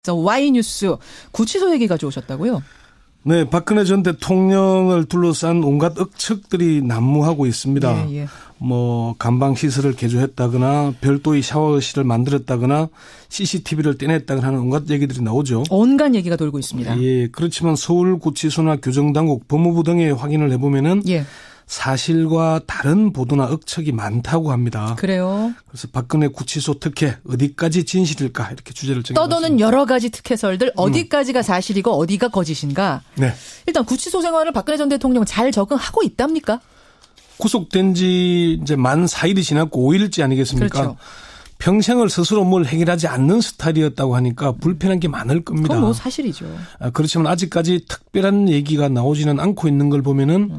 자, Y뉴스 구치소 얘기 가져오셨다고요? 네, 박근혜 전 대통령을 둘러싼 온갖 억측들이 난무하고 있습니다. 예, 예. 뭐 간방 시설을 개조했다거나 별도의 샤워실을 만들었다거나 CCTV를 떼냈다거나 하는 온갖 얘기들이 나오죠. 온갖 얘기가 돌고 있습니다. 예, 그렇지만 서울구치소나 교정당국, 법무부 등에 확인을 해보면은 예. 사실과 다른 보도나 억측이 많다고 합니다. 그래요. 그래서 박근혜 구치소 특혜 어디까지 진실일까 이렇게 주제를 정해봤습니다. 떠도는 여러 가지 특혜설들 어디까지가 사실이고 어디가 거짓인가. 네. 일단 구치소 생활을 박근혜 전 대통령 잘 적응하고 있답니까? 구속된 지 이제 만 4일이 지났고 5일째 아니겠습니까? 그렇죠. 평생을 스스로 뭘 해결하지 않는 스타일이었다고 하니까 불편한 게 많을 겁니다. 그건 뭐 사실이죠. 그렇지만 아직까지 특별한 얘기가 나오지는 않고 있는 걸 보면은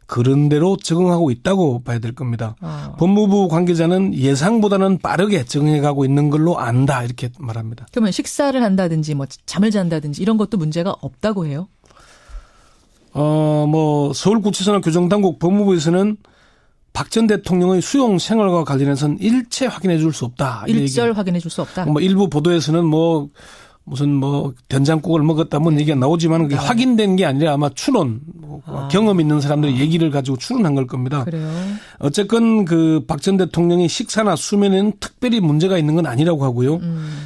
그런 대로 적응하고 있다고 봐야 될 겁니다. 법무부 관계자는 예상보다는 빠르게 적응해가고 있는 걸로 안다 이렇게 말합니다. 그러면 식사를 한다든지 뭐 잠을 잔다든지 이런 것도 문제가 없다고 해요? 뭐 서울구치소나 교정당국 법무부에서는 박 전 대통령의 수용 생활과 관련해서는 일체 확인해 줄 수 없다. 일절 확인해 줄 수 없다. 뭐 일부 보도에서는 뭐 무슨 뭐 된장국을 먹었다면 얘기가 나오지만 그게 확인된 게 아니라 아마 추론, 경험 있는 사람들이 얘기를 가지고 추론한 걸 겁니다. 그래요. 어쨌건 그 박 전 대통령이 식사나 수면에는 특별히 문제가 있는 건 아니라고 하고요.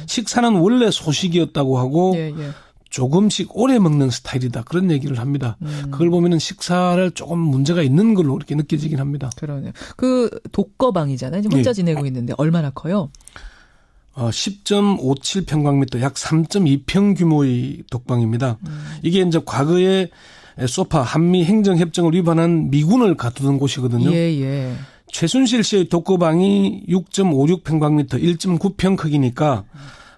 식사는 원래 소식이었다고 하고 예, 예. 조금씩 오래 먹는 스타일이다. 그런 얘기를 합니다. 그걸 보면은 식사를 조금 문제가 있는 걸로 이렇게 느껴지긴 합니다. 그러네요. 그 독거방이잖아요. 지금 혼자 지내고 있는데 얼마나 커요? 10.57평방미터 약 3.2평 규모의 독방입니다. 이게 이제 과거에 소파 한미 행정협정을 위반한 미군을 가두던 곳이거든요. 예, 예. 최순실 씨의 독거방이 6.56평방미터 1.9평 크기니까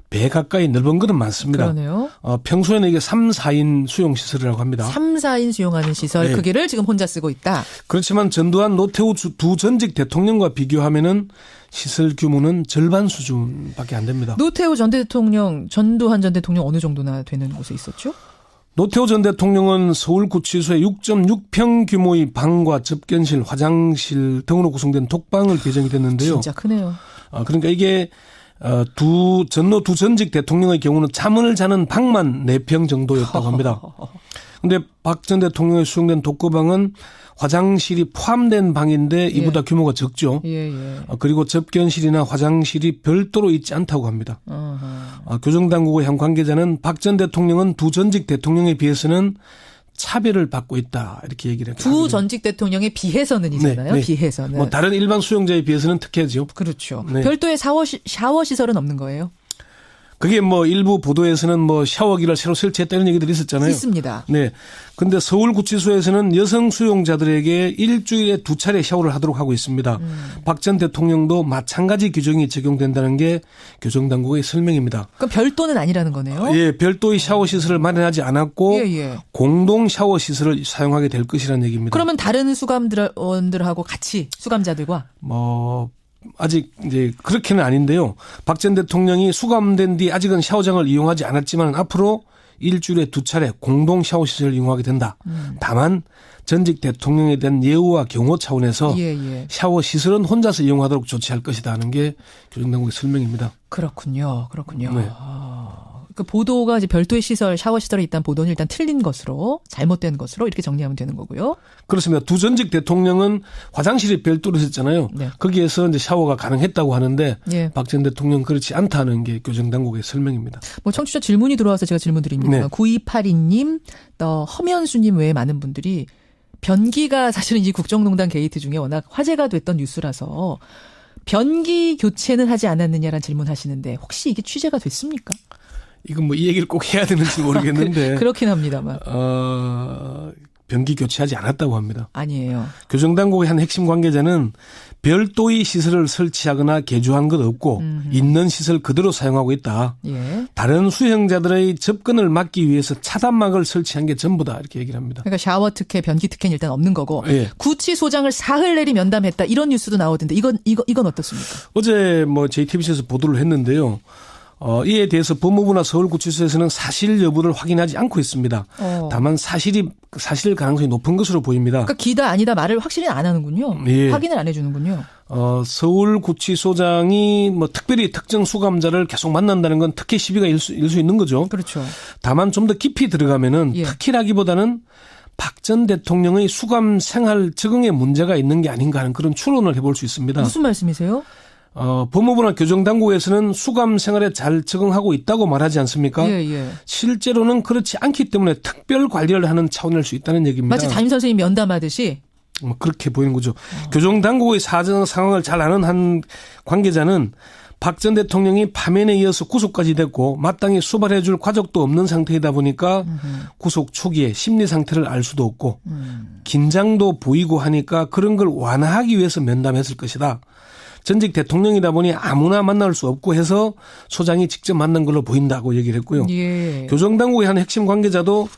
배 가까이 넓은 것은 많습니다. 그러네요. 평소에는 이게 3, 4인 수용시설이라고 합니다. 3, 4인 수용하는 시설 네. 크기를 지금 혼자 쓰고 있다. 그렇지만 전두환 노태우 두 전직 대통령과 비교하면은 시설 규모는 절반 수준밖에 안 됩니다. 노태우 전 대통령, 전두환 전 대통령 어느 정도나 되는 곳에 있었죠? 노태우 전 대통령은 서울구치소에 6.6평 규모의 방과 접견실, 화장실 등으로 구성된 독방을 배정이 됐는데요. 진짜 크네요. 그러니까 이게 전노 두 전직 대통령의 경우는 잠을 자는 방만 4평 정도였다고 합니다. 그런데 박 전 대통령의 수용된 독거방은 화장실이 포함된 방인데 이보다 규모가 적죠. 예, 예. 그리고 접견실이나 화장실이 별도로 있지 않다고 합니다. 교정당국의 한 관계자는 박 전 대통령은 두 전직 대통령에 비해서는 차별을 받고 있다 이렇게 얘기를 했다. 두 전직 대통령에 비해서는이잖아요. 네, 네. 비해서는. 뭐 다른 일반 수용자에 비해서는 특혜죠. 그렇죠. 네. 별도의 샤워 시설은 없는 거예요? 그게 뭐 일부 보도에서는 뭐 샤워기를 새로 설치했다 이런 얘기들이 있었잖아요. 있습니다. 네. 근데 서울구치소에서는 여성 수용자들에게 일주일에 2차례 샤워를 하도록 하고 있습니다. 박 전 대통령도 마찬가지 규정이 적용된다는 게 교정당국의 설명입니다. 그럼 별도는 아니라는 거네요? 예, 별도의 샤워 시설을 마련하지 않았고 예, 예. 공동 샤워 시설을 사용하게 될 것이라는 얘기입니다. 그러면 다른 수감원들하고 같이 수감자들과 아직 이제 그렇게는 아닌데요. 박 전 대통령이 수감된 뒤 아직은 샤워장을 이용하지 않았지만 앞으로 일주일에 2차례 공동 샤워 시설을 이용하게 된다. 다만 전직 대통령에 대한 예우와 경호 차원에서 샤워 시설은 혼자서 이용하도록 조치할 것이다 하는 게 교정당국의 설명입니다. 그렇군요. 네. 그 보도가 이제 별도의 시설, 샤워 시설에 있다는 보도는 일단 틀린 것으로, 잘못된 것으로 이렇게 정리하면 되는 거고요. 그렇습니다. 두 전직 대통령은 화장실이 별도로 있었잖아요. 네. 거기에서 이제 샤워가 가능했다고 하는데 예. 박 전 대통령은 그렇지 않다는 게 교정당국의 설명입니다. 뭐 청취자 질문이 들어와서 제가 질문 드립니다. 네. 9282님, 또 허면수님 외에 많은 분들이 변기가 사실은 이 국정농단 게이트 중에 워낙 화제가 됐던 뉴스라서 변기 교체는 하지 않았느냐라는 질문하시는데 혹시 이게 취재가 됐습니까? 이건 뭐 이 얘기를 꼭 해야 되는지 모르겠는데. 그렇긴 합니다만. 변기 교체하지 않았다고 합니다. 아니에요. 교정당국의 한 핵심 관계자는 별도의 시설을 설치하거나 개조한 것 없고 있는 시설 그대로 사용하고 있다. 예. 다른 수용자들의 접근을 막기 위해서 차단막을 설치한 게 전부다 이렇게 얘기를 합니다. 그러니까 샤워 특혜, 변기 특혜는 일단 없는 거고 예. 구치소장을 사흘 내리 면담했다 이런 뉴스도 나오던데 이건 어떻습니까? 어제 뭐 JTBC에서 보도를 했는데요. 이에 대해서 법무부나 서울구치소에서는 사실 여부를 확인하지 않고 있습니다. 다만 사실 가능성이 높은 것으로 보입니다. 그러니까 기다 아니다 말을 확실히 안 하는군요. 예. 확인을 안 해주는군요. 서울구치소장이 뭐 특별히 특정 수감자를 계속 만난다는 건 특혜 시비가 일 수 있는 거죠. 그렇죠. 다만 좀 더 깊이 들어가면은 예. 특혜라기보다는 박 전 대통령의 수감 생활 적응에 문제가 있는 게 아닌가 하는 그런 추론을 해볼 수 있습니다. 무슨 말씀이세요? 법무부나 교정당국에서는 수감 생활에 잘 적응하고 있다고 말하지 않습니까? 예. 실제로는 그렇지 않기 때문에 특별 관리를 하는 차원일 수 있다는 얘기입니다. 마치 담임 선생님이 면담하듯이. 그렇게 보이는 거죠. 교정당국의 사정 상황을 잘 아는 한 관계자는 박 전 대통령이 파면에 이어서 구속까지 됐고 마땅히 수발해 줄 과정도 없는 상태이다 보니까 구속 초기에 심리 상태를 알 수도 없고 긴장도 보이고 하니까 그런 걸 완화하기 위해서 면담했을 것이다. 전직 대통령이다 보니 아무나 만날 수 없고 해서 소장이 직접 만난 걸로 보인다고 얘기를 했고요. 예. 교정당국의 한 핵심 관계자도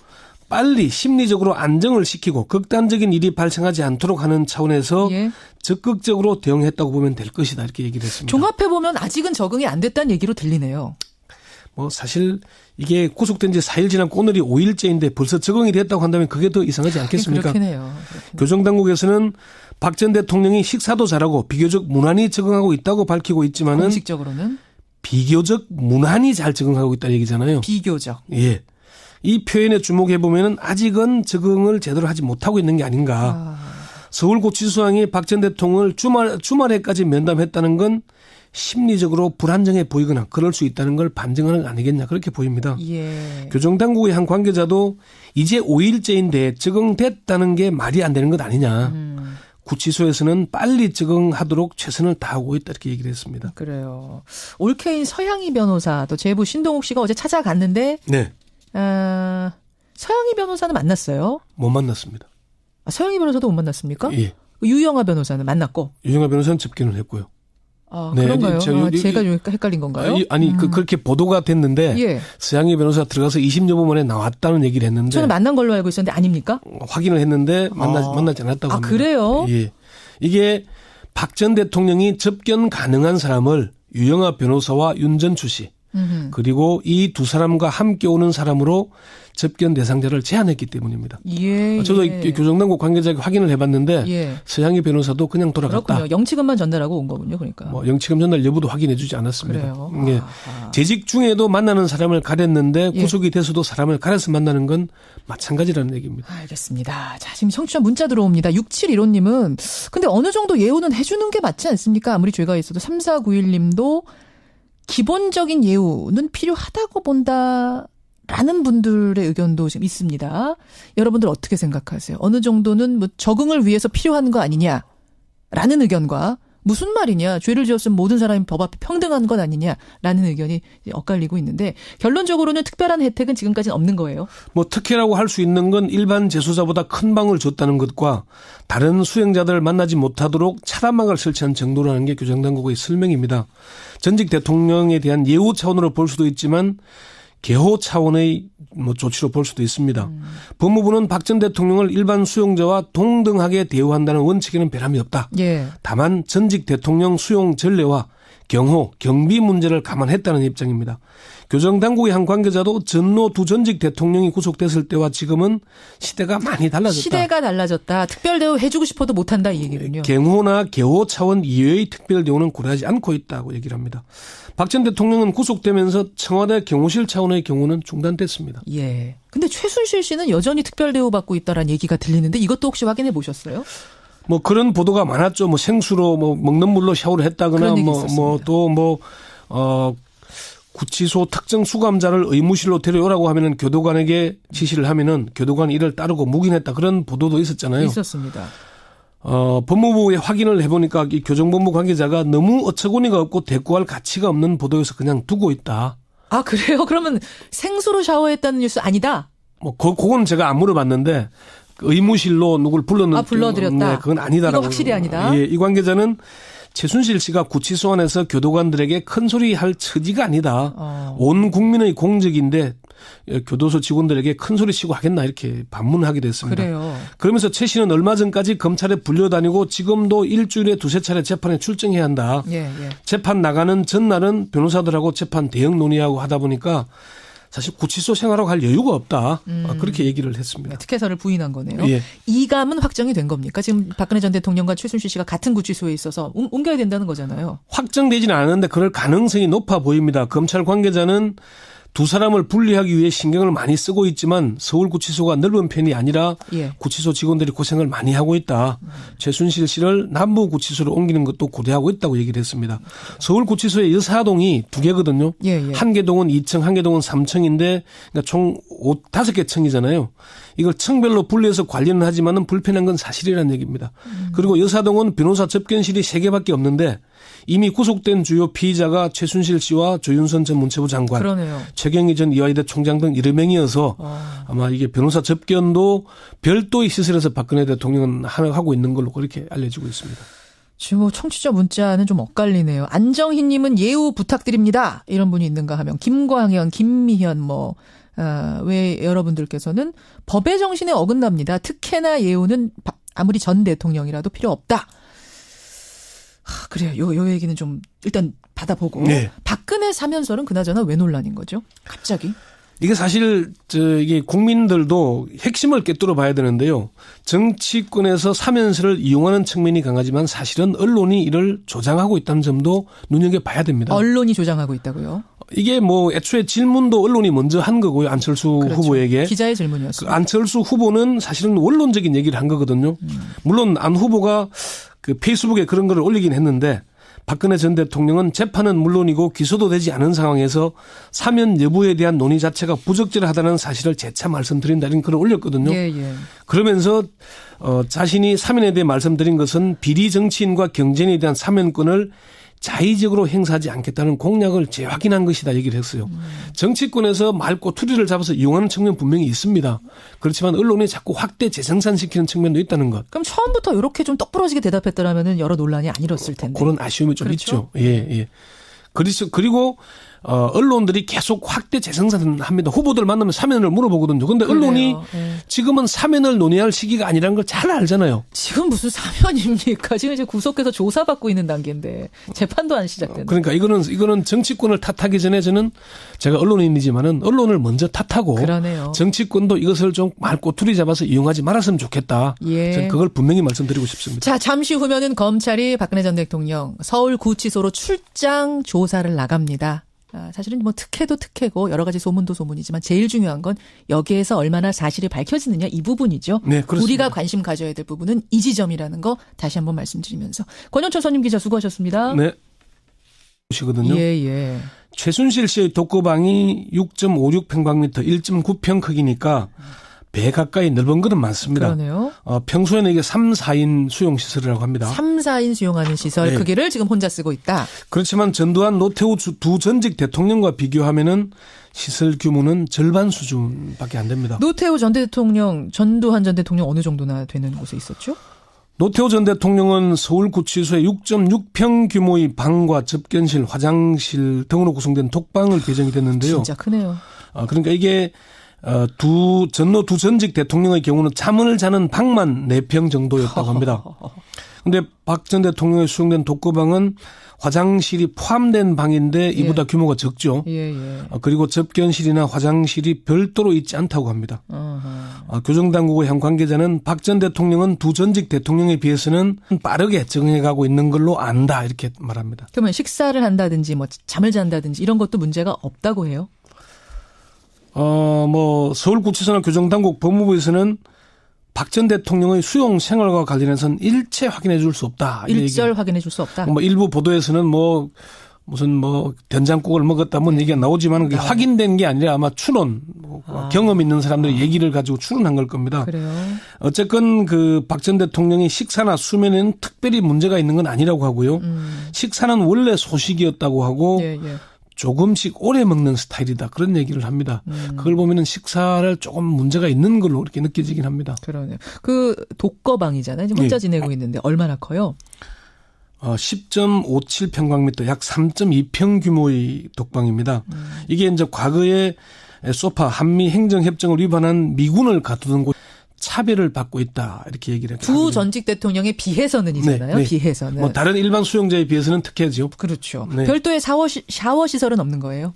빨리 심리적으로 안정을 시키고 극단적인 일이 발생하지 않도록 하는 차원에서 예. 적극적으로 대응했다고 보면 될 것이다 이렇게 얘기를 했습니다. 종합해보면 아직은 적응이 안 됐다는 얘기로 들리네요. 뭐 사실 이게 구속된 지 4일 지났고 오늘이 5일째인데 벌써 적응이 됐다고 한다면 그게 더 이상하지 않겠습니까? 그렇긴 해요. 교정당국에서는 박 전 대통령이 식사도 잘하고 비교적 무난히 적응하고 있다고 밝히고 있지만은 공식적으로는 비교적 무난히 잘 적응하고 있다는 얘기잖아요. 비교적. 예. 이 표현에 주목해 보면은 아직은 적응을 제대로 하지 못하고 있는 게 아닌가. 서울구치소장이 박 전 대통령을 주말에까지 면담했다는 건 심리적으로 불안정해 보이거나 그럴 수 있다는 걸 반증하는 거 아니겠냐 그렇게 보입니다. 예. 교정당국의 한 관계자도 이제 5일째인데 적응됐다는 게 말이 안 되는 것 아니냐. 구치소에서는 빨리 적응하도록 최선을 다하고 있다 이렇게 얘기를 했습니다. 그래요. 올케인 서양희 변호사 또 제보 신동욱 씨가 어제 찾아갔는데 네. 서양희 변호사는 만났어요? 못 만났습니다. 서양희 변호사도 못 만났습니까? 예. 유영하 변호사는 만났고. 유영하 변호사는 접견을 했고요. 네, 그런가요? 제가 좀 헷갈린 건가요? 아니 그렇게 보도가 됐는데 예. 서양희 변호사 들어가서 20여 분 만에 나왔다는 얘기를 했는데 저는 만난 걸로 알고 있었는데 아닙니까? 확인을 했는데 만나지 않았다고 합니다. 그래요? 예. 이게 박 전 대통령이 접견 가능한 사람을 유영하 변호사와 윤전추 씨 그리고 이 두 사람과 함께 오는 사람으로 접견 대상자를 제한했기 때문입니다. 예. 저도 교정당국 관계자에게 확인을 해봤는데 예. 서양희 변호사도 그냥 돌아갔다. 그렇군요. 영치금만 전달하고 온 거군요. 그러니까. 뭐 영치금 전달 여부도 확인해주지 않았습니다. 그래요. 예. 재직 중에도 만나는 사람을 가렸는데 예. 구속이 돼서도 사람을 가려서 만나는 건 마찬가지라는 얘기입니다. 알겠습니다. 자, 지금 청취자 문자 들어옵니다. 6715님은 근데 어느 정도 예우는 해주는 게 맞지 않습니까? 아무리 죄가 있어도 3491님도 기본적인 예우는 필요하다고 본다라는 분들의 의견도 지금 있습니다. 여러분들 어떻게 생각하세요? 어느 정도는 뭐 적응을 위해서 필요한 거 아니냐라는 의견과 무슨 말이냐, 죄를 지었으면 모든 사람이 법 앞에 평등한 건 아니냐라는 의견이 엇갈리고 있는데 결론적으로는 특별한 혜택은 지금까지는 없는 거예요. 뭐 특혜라고 할 수 있는 건 일반 재소자보다 큰 방을 줬다는 것과 다른 수행자들을 만나지 못하도록 차단막을 설치한 정도라는 게 교정당국의 설명입니다. 전직 대통령에 대한 예우 차원으로 볼 수도 있지만 개호 차원의 조치로 볼 수도 있습니다. 법무부는 박 전 대통령을 일반 수용자와 동등하게 대우한다는 원칙에는 변함이 없다. 예. 다만 전직 대통령 수용 전례와 경호, 경비 문제를 감안했다는 입장입니다. 교정당국의 한 관계자도 전노 두 전직 대통령이 구속됐을 때와 지금은 시대가 많이 달라졌다. 시대가 달라졌다. 특별 대우 해주고 싶어도 못한다 이 얘기군요. 경호나 개호 차원 이외의 특별 대우는 고려하지 않고 있다고 얘기를 합니다. 박 전 대통령은 구속되면서 청와대 경호실 차원의 경우는 중단됐습니다. 예. 근데 최순실 씨는 여전히 특별 대우 받고 있다라는 얘기가 들리는데 이것도 혹시 확인해 보셨어요? 뭐 그런 보도가 많았죠. 뭐 생수로 뭐 먹는 물로 샤워를 했다거나 구치소 특정 수감자를 의무실로 데려오라고 하면은 교도관에게 지시를 하면은 교도관이 이를 따르고 묵인했다 그런 보도도 있었잖아요. 있었습니다. 법무부에 확인을 해보니까 이 교정본부 관계자가 너무 어처구니가 없고 대꾸할 가치가 없는 보도여서 그냥 두고 있다. 아, 그래요? 그러면 생수로 샤워했다는 뉴스 아니다? 뭐 그건 제가 안 물어봤는데 의무실로 누굴 불렀는지 불러드렸다. 네, 그건 아니다라고. 이거 확실히 아니다. 예, 이 관계자는 최순실 씨가 구치소 안에서 교도관들에게 큰 소리 할 처지가 아니다. 온 국민의 공적인데 교도소 직원들에게 큰 소리 치고 하겠나 이렇게 반문하게 됐습니다. 그래요. 그러면서 최 씨는 얼마 전까지 검찰에 불려다니고 지금도 일주일에 2-3차례 재판에 출정해야 한다. 재판 나가는 전날은 변호사들하고 재판 대응 논의하고 하다 보니까 사실 구치소 생활하고 할 여유가 없다. 그렇게 얘기를 했습니다. 특혜사를 부인한 거네요. 예. 이감은 확정이 된 겁니까? 지금 박근혜 전 대통령과 최순실 씨가 같은 구치소에 있어서 옮겨야 된다는 거잖아요. 확정되지는 않았는데 그럴 가능성이 높아 보입니다. 검찰 관계자는 두 사람을 분리하기 위해 신경을 많이 쓰고 있지만 서울구치소가 넓은 편이 아니라 구치소 직원들이 고생을 많이 하고 있다. 최순실 씨를 남부구치소로 옮기는 것도 고려하고 있다고 얘기를 했습니다. 서울구치소의 여사동이 2개거든요. 한 개동은 2층, 한 개동은 3층인데 그러니까 총 5개 층이잖아요. 이걸 층별로 분리해서 관리는 하지만은 불편한 건 사실이라는 얘기입니다. 그리고 여사동은 변호사 접견실이 3개밖에 없는데 이미 구속된 주요 피의자가 최순실 씨와 조윤선 전 문체부 장관, 그러네요. 최경희 전 이화여대 총장 등 여러 명이어서 아마 이게 변호사 접견도 별도의 시설에서 박근혜 대통령은 하고 있는 걸로 그렇게 알려지고 있습니다. 지금 뭐 청취자 문자는 좀 엇갈리네요. 안정희님은 예우 부탁드립니다. 이런 분이 있는가 하면 김광현, 김미현 왜 여러분들께서는 법의 정신에 어긋납니다. 특혜나 예우는 아무리 전 대통령이라도 필요 없다. 그래요. 요 얘기는 좀 일단 받아보고. 박근혜 사면설은 그나저나 왜 논란인 거죠? 갑자기? 이게 사실 이게 국민들도 핵심을 꿰뚫어 봐야 되는데요. 정치권에서 사면설을 이용하는 측면이 강하지만 사실은 언론이 이를 조장하고 있다는 점도 눈여겨봐야 됩니다. 언론이 조장하고 있다고요? 이게 뭐 애초에 질문도 언론이 먼저 한 거고요. 안철수 후보에게. 기자의 질문이었어요. 안철수 후보는 사실은 원론적인 얘기를 한 거거든요. 물론 안 후보가 그 페이스북에 그런 거를 올리긴 했는데 박근혜 전 대통령은 재판은 물론이고 기소도 되지 않은 상황에서 사면 여부에 대한 논의 자체가 부적절하다는 사실을 재차 말씀드린다 이런 글을 올렸거든요. 그러면서 자신이 사면에 대해 말씀드린 것은 비리 정치인과 경쟁에 대한 사면권을 자의적으로 행사하지 않겠다는 공약을 재확인한 것이다 얘기를 했어요. 정치권에서 말꼬투리를 잡아서 이용하는 측면 분명히 있습니다. 그렇지만 언론이 자꾸 확대 재생산시키는 측면도 있다는 것. 그럼 처음부터 이렇게 좀 똑부러지게 대답했더라면 여러 논란이 안 일었을 텐데. 그런 아쉬움이 좀 있죠. 그리고 언론들이 계속 확대 재생산합니다. 후보들 만나면 사면을 물어보거든요. 그런데 언론이 지금은 사면을 논의할 시기가 아니라는 걸 잘 알잖아요. 지금 무슨 사면입니까? 지금 이제 구속해서 조사받고 있는 단계인데 재판도 안 시작됐는데. 그러니까 이거는 정치권을 탓하기 전에 저는 제가 언론인이지만은 언론을 먼저 탓하고 그러네요. 정치권도 이것을 좀 말꼬투리 잡아서 이용하지 말았으면 좋겠다. 저는 그걸 분명히 말씀드리고 싶습니다. 자, 잠시 후면은 검찰이 박근혜 전 대통령 서울구치소로 출장 조사를 나갑니다. 사실은 뭐 특혜도 특혜고 여러 가지 소문도 소문이지만 제일 중요한 건 여기에서 얼마나 사실이 밝혀지느냐 이 부분이죠. 네, 그렇습니다. 우리가 관심 가져야 될 부분은 이 지점이라는 거 다시 한번 말씀드리면서 권영철 선임 기자 수고하셨습니다. 네. 보시거든요. 최순실 씨의 독거방이 6.56평방미터 1.9평 크기니까 배 가까이 넓은 것은 많습니다. 그러네요. 평소에는 이게 3, 4인 수용시설이라고 합니다. 3, 4인 수용하는 시설 크기를 지금 혼자 쓰고 있다. 그렇지만 전두환, 노태우 두 전직 대통령과 비교하면은 시설 규모는 절반 수준밖에 안 됩니다. 노태우 전 대통령, 전두환 전 대통령 어느 정도나 되는 곳에 있었죠? 노태우 전 대통령은 서울구치소에 6.6평 규모의 방과 접견실, 화장실 등으로 구성된 독방을 개정이 됐는데요. 진짜 크네요. 그러니까 이게 전노 두 전직 대통령의 경우는 잠을 자는 방만 4평 정도였다고 합니다. 그런데 박 전 대통령의 수용된 독거방은 화장실이 포함된 방인데 이보다 규모가 적죠. 그리고 접견실이나 화장실이 별도로 있지 않다고 합니다. 교정당국의 한 관계자는 박 전 대통령은 두 전직 대통령에 비해서는 빠르게 적응해가고 있는 걸로 안다 이렇게 말합니다. 그러면 식사를 한다든지 뭐 잠을 잔다든지 이런 것도 문제가 없다고 해요? 서울구치소나 교정당국 법무부에서는 박 전 대통령의 수용 생활과 관련해서는 일체 확인해 줄 수 없다. 일절 확인해 줄 수 없다. 일부 보도에서는 무슨 된장국을 먹었다 얘기가 나오지만 그게 확인된 게 아니라 아마 추론, 경험 있는 사람들의 얘기를 가지고 추론한 걸 겁니다. 그래요. 어쨌건 그 박 전 대통령이 식사나 수면에는 특별히 문제가 있는 건 아니라고 하고요. 식사는 원래 소식이었다고 하고 조금씩 오래 먹는 스타일이다. 그런 얘기를 합니다. 그걸 보면은 식사를 조금 문제가 있는 걸로 이렇게 느껴지긴 합니다. 그러네요. 그 독거방이잖아요. 혼자 지내고 있는데 얼마나 커요? 10.57평방미터 약 3.2평 규모의 독방입니다. 이게 이제 과거에 소파 한미 행정협정을 위반한 미군을 가두던 곳 차별을 받고 있다 이렇게 얘기를 했죠. 두 전직 대통령에 비해서는이잖아요. 네. 비해서는. 뭐 다른 일반 수용자에 비해서는 특혜죠. 그렇죠. 네. 별도의 샤워 시설은 없는 거예요?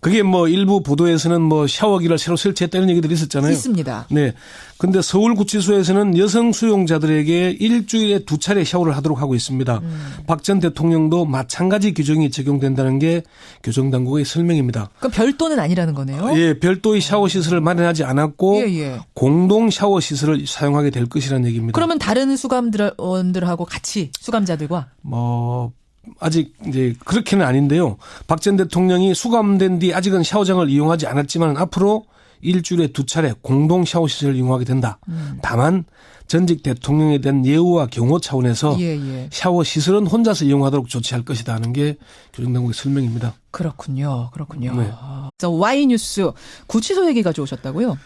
그게 뭐 일부 보도에서는 뭐 샤워기를 새로 설치했다 이런 얘기들이 있었잖아요. 있습니다. 네. 근데 서울구치소에서는 여성 수용자들에게 일주일에 2차례 샤워를 하도록 하고 있습니다. 박 전 대통령도 마찬가지 규정이 적용된다는 게 교정당국의 설명입니다. 그럼 별도는 아니라는 거네요? 예, 별도의 샤워 시설을 마련하지 않았고 공동 샤워 시설을 사용하게 될 것이라는 얘기입니다. 그러면 다른 수감원들하고 같이 수감자들과 아직 이제 그렇게는 아닌데요. 박 전 대통령이 수감된 뒤 아직은 샤워장을 이용하지 않았지만 앞으로 일주일에 2차례 공동 샤워 시설을 이용하게 된다. 다만 전직 대통령에 대한 예우와 경호 차원에서 샤워 시설은 혼자서 이용하도록 조치할 것이다 하는 게 교정당국의 설명입니다. 그렇군요. 네. 자, Y뉴스 구치소 얘기 가져오셨다고요?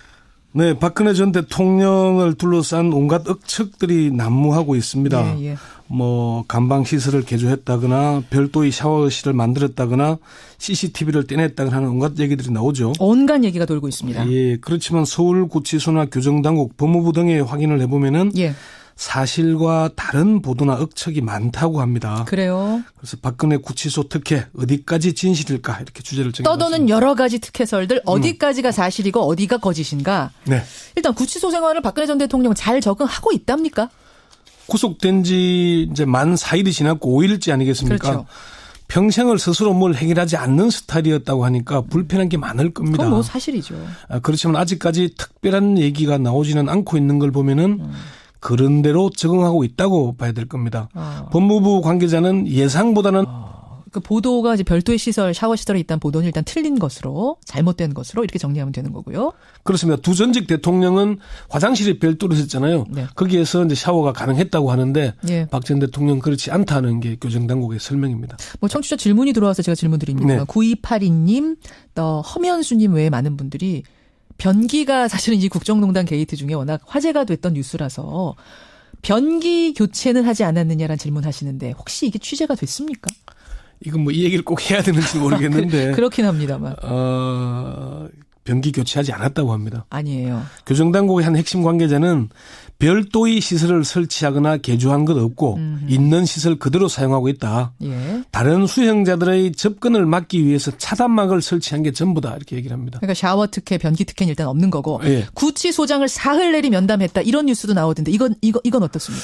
네, 박근혜 전 대통령을 둘러싼 온갖 억측들이 난무하고 있습니다. 뭐 간방 시설을 개조했다거나 별도의 샤워실을 만들었다거나 CCTV를 떼냈다거나 하는 온갖 얘기들이 나오죠. 온갖 얘기가 돌고 있습니다. 예, 그렇지만 서울구치소나 교정당국, 법무부 등에 확인을 해보면은 사실과 다른 보도나 억측이 많다고 합니다. 그래요? 그래서 박근혜 구치소 특혜 어디까지 진실일까 이렇게 주제를 정해봤습니다. 떠도는 여러 가지 특혜설들 어디까지가 사실이고 어디가 거짓인가. 네. 일단 구치소 생활을 박근혜 전 대통령 잘 적응하고 있답니까? 구속된 지 이제 만 4일이 지났고 5일째 아니겠습니까? 그렇죠. 평생을 스스로 뭘 해결하지 않는 스타일이었다고 하니까 불편한 게 많을 겁니다. 그건 뭐 사실이죠. 그렇지만 아직까지 특별한 얘기가 나오지는 않고 있는 걸 보면은 그런 대로 적응하고 있다고 봐야 될 겁니다. 법무부 관계자는 예상보다는 그 보도가 이제 별도의 시설, 샤워 시설에 있다는 보도는 일단 틀린 것으로, 잘못된 것으로 이렇게 정리하면 되는 거고요. 그렇습니다. 두 전직 대통령은 화장실이 별도로 있었잖아요. 네. 거기에서 이제 샤워가 가능했다고 하는데 박 전 대통령 그렇지 않다는 게 교정당국의 설명입니다. 뭐 청취자 질문이 들어와서 제가 질문 드립니다. 네. 9282님, 또 허면수님 외에 많은 분들이 변기가 사실은 이 국정농단 게이트 중에 워낙 화제가 됐던 뉴스라서 변기 교체는 하지 않았느냐라는 질문하시는데 혹시 이게 취재가 됐습니까? 이건 뭐 이 얘기를 꼭 해야 되는지 모르겠는데. 그렇긴 합니다만. 변기 교체하지 않았다고 합니다. 아니에요. 교정당국의 한 핵심 관계자는 별도의 시설을 설치하거나 개조한 것 없고 있는 시설 그대로 사용하고 있다. 다른 수용자들의 접근을 막기 위해서 차단막을 설치한 게 전부다 이렇게 얘기를 합니다. 그러니까 샤워 특혜, 변기 특혜는 일단 없는 거고 구치소장을 사흘 내리 면담했다 이런 뉴스도 나오던데 이건 어떻습니까?